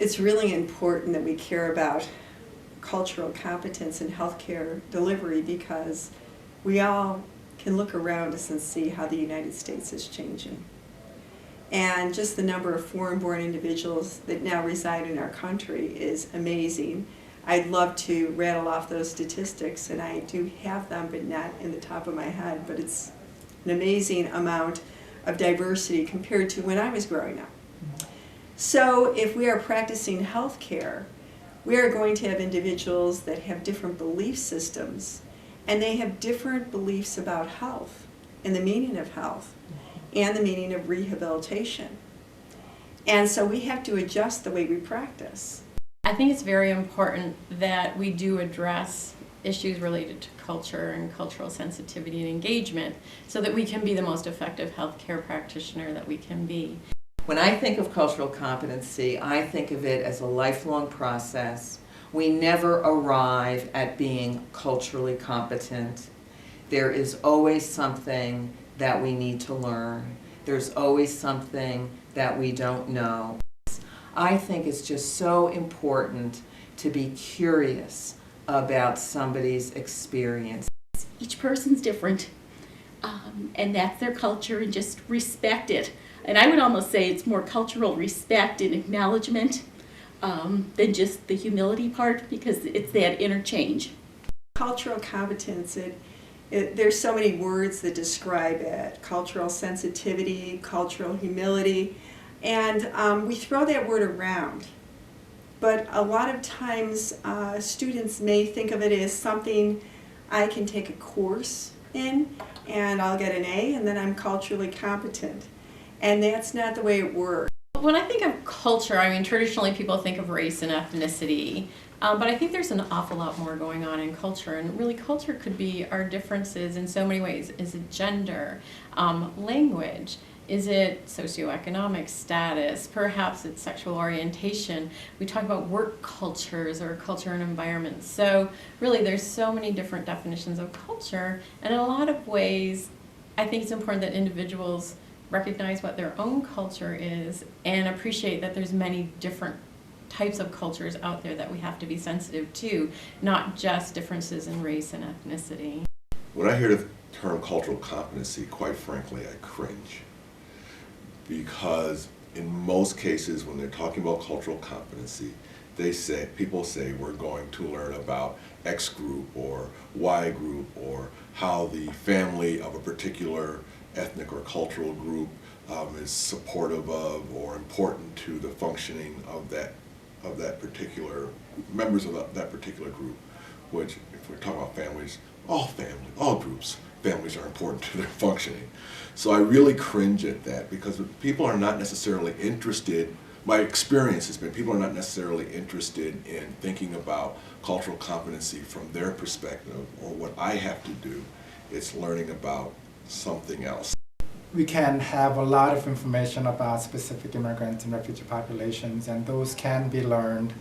it's really important that we care about cultural competence in healthcare delivery, because we all can look around us and see how the United States is changing. And just the number of foreign-born individuals that now reside in our country is amazing. I'd love to rattle off those statistics, and I do have them, but not in the top of my head, but it's an amazing amount of diversity compared to when I was growing up. So if we are practicing healthcare, we are going to have individuals that have different belief systems, and they have different beliefs about health and the meaning of health and the meaning of rehabilitation. And so we have to adjust the way we practice. I think it's very important that we do address issues related to culture and cultural sensitivity and engagement so that we can be the most effective healthcare practitioner that we can be. When I think of cultural competency, I think of it as a lifelong process. We never arrive at being culturally competent. There is always something that we need to learn. There's always something that we don't know. I think it's just so important to be curious about somebody's experience. Each person's different, and that's their culture, and just respect it. And I would almost say it's more cultural respect and acknowledgement than just the humility part, because it's that interchange. Cultural competence, there's so many words that describe it: cultural sensitivity, cultural humility, and we throw that word around. But a lot of times students may think of it as something I can take a course in and I'll get an A and then I'm culturally competent. And that's not the way it works. When I think of culture, I mean, traditionally people think of race and ethnicity, but I think there's an awful lot more going on in culture, and really culture could be our differences in so many ways. Is it gender, language? Is it socioeconomic status? Perhaps it's sexual orientation. We talk about work cultures or culture and environment. So really there's so many different definitions of culture, and in a lot of ways I think it's important that individuals recognize what their own culture is and appreciate that there's many different types of cultures out there that we have to be sensitive to, not just differences in race and ethnicity. When I hear the term cultural competency, quite frankly, I cringe. Because in most cases when they're talking about cultural competency, people say we're going to learn about X group or Y group, or how the family of a particular ethnic or cultural group is supportive of or important to the functioning of that particular members of that particular group. Which, if we're talking about families, all groups, families are important to their functioning. So I really cringe at that, because people are not necessarily interested. My experience has been people are not necessarily interested in thinking about cultural competency from their perspective or what I have to do. It's learning about something else. We can have a lot of information about specific immigrant and refugee populations, and those can be learned,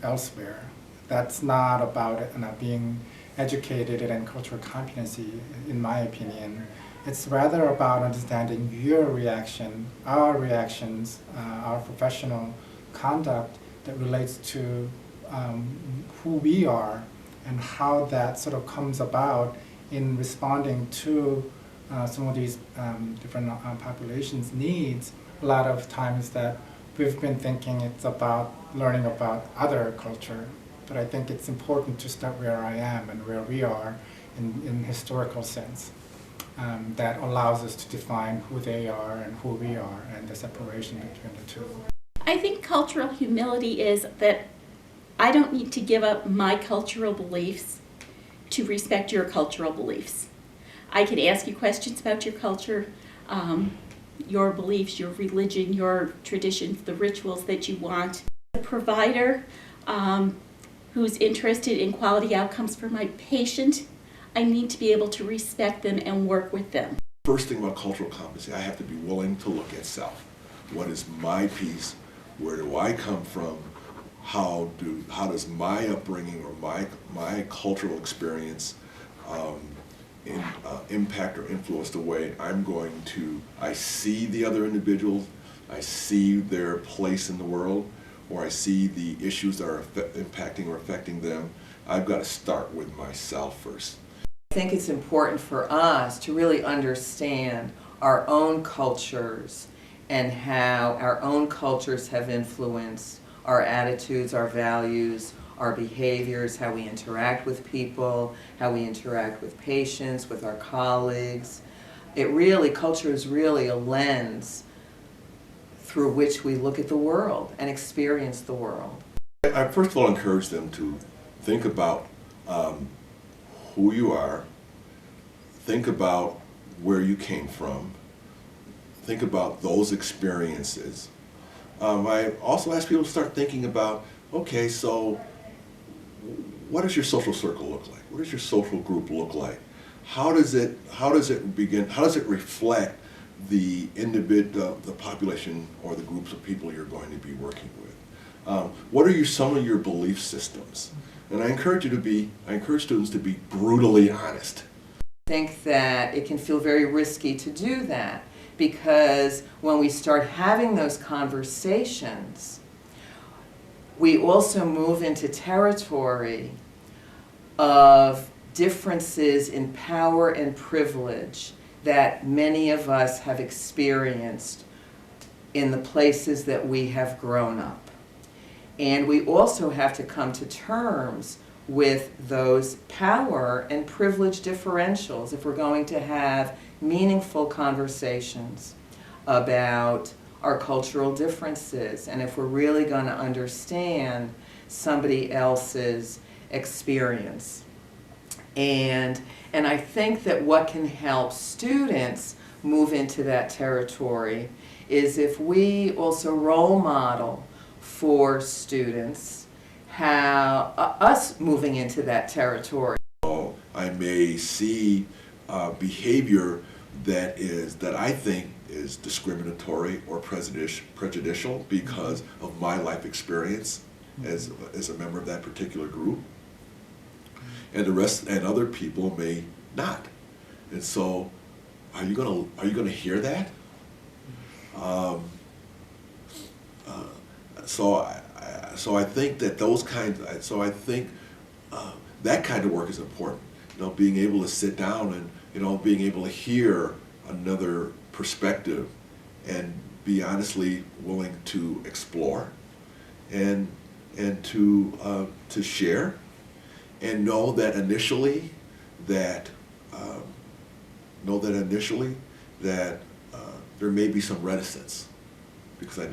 elsewhere. That's not about being educated in cultural competency, in my opinion. It's rather about understanding your reaction, our reactions, our professional conduct that relates to who we are and how that sort of comes about in responding to some of these different populations' needs. A lot of times that we've been thinking it's about learning about other culture, but I think it's important to start where I am and where we are in historical sense. That allows us to define who they are and who we are, and the separation between the two. I think cultural humility is that I don't need to give up my cultural beliefs to respect your cultural beliefs. I can ask you questions about your culture, your beliefs, your religion, your traditions, the rituals that you want. A provider who's interested in quality outcomes for my patient, I need to be able to respect them and work with them. First thing about cultural competency, I have to be willing to look at self. What is my piece? Where do I come from? How does my upbringing or my cultural experience impact or influence the way I see the other individuals, I see their place in the world, or I see the issues that are impacting or affecting them, I've got to start with myself first. I think it's important for us to really understand our own cultures and how our own cultures have influenced our attitudes, our values, our behaviors, how we interact with people, how we interact with patients, with our colleagues. Culture is really a lens through which we look at the world and experience the world. I first of all encourage them to think about who you are, think about where you came from, think about those experiences. I also ask people to start thinking about, okay, so what does your social circle look like? What does your social group look like? How does it reflect the the population or the groups of people you're going to be working with? What are some of your belief systems? And I encourage students to be brutally honest. I think that it can feel very risky to do that, because when we start having those conversations, we also move into territory of differences in power and privilege that many of us have experienced in the places that we have grown up. And we also have to come to terms with those power and privilege differentials if we're going to have meaningful conversations about our cultural differences, and if we're really going to understand somebody else's experience. And I think that what can help students move into that territory is if we also role model for students how us moving into that territory. I may see behavior that I think is discriminatory or prejudicial because of my life experience as a member of that particular group, and other people may not. And so, are you gonna hear that? So I think that that kind of work is important. Being able to sit down and being able to hear another perspective and be honestly willing to explore and to share, and know that initially that there may be some reticence, because I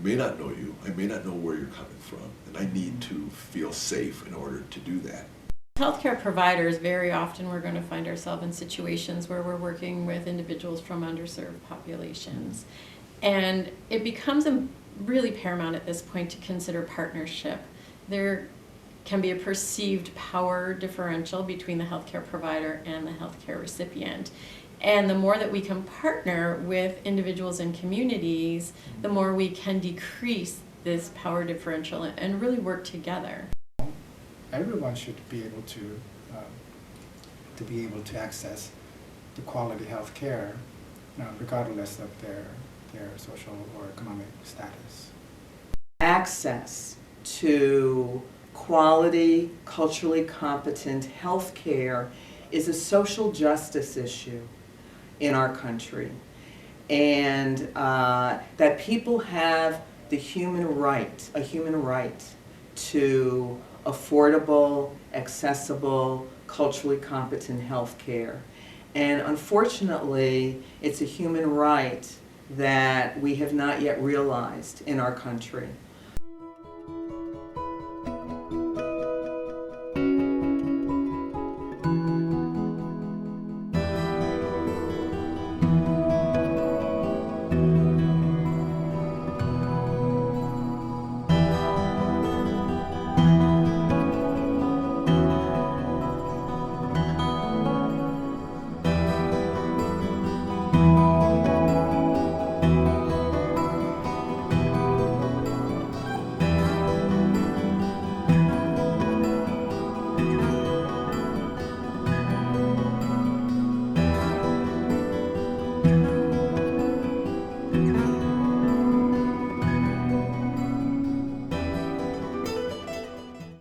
may not know you, I may not know where you're coming from, and I need to feel safe in order to do that. Healthcare providers, very often we're going to find ourselves in situations where we're working with individuals from underserved populations. And it becomes really paramount at this point to consider partnership. There can be a perceived power differential between the healthcare provider and the healthcare recipient. And the more that we can partner with individuals and communities, the more we can decrease this power differential and really work together. Everyone should be able to access the quality health care, regardless of their social or economic status. Access to quality, culturally competent health care is a social justice issue in our country, and that people have a human right to affordable, accessible, culturally competent health care. And unfortunately, it's a human right that we have not yet realized in our country.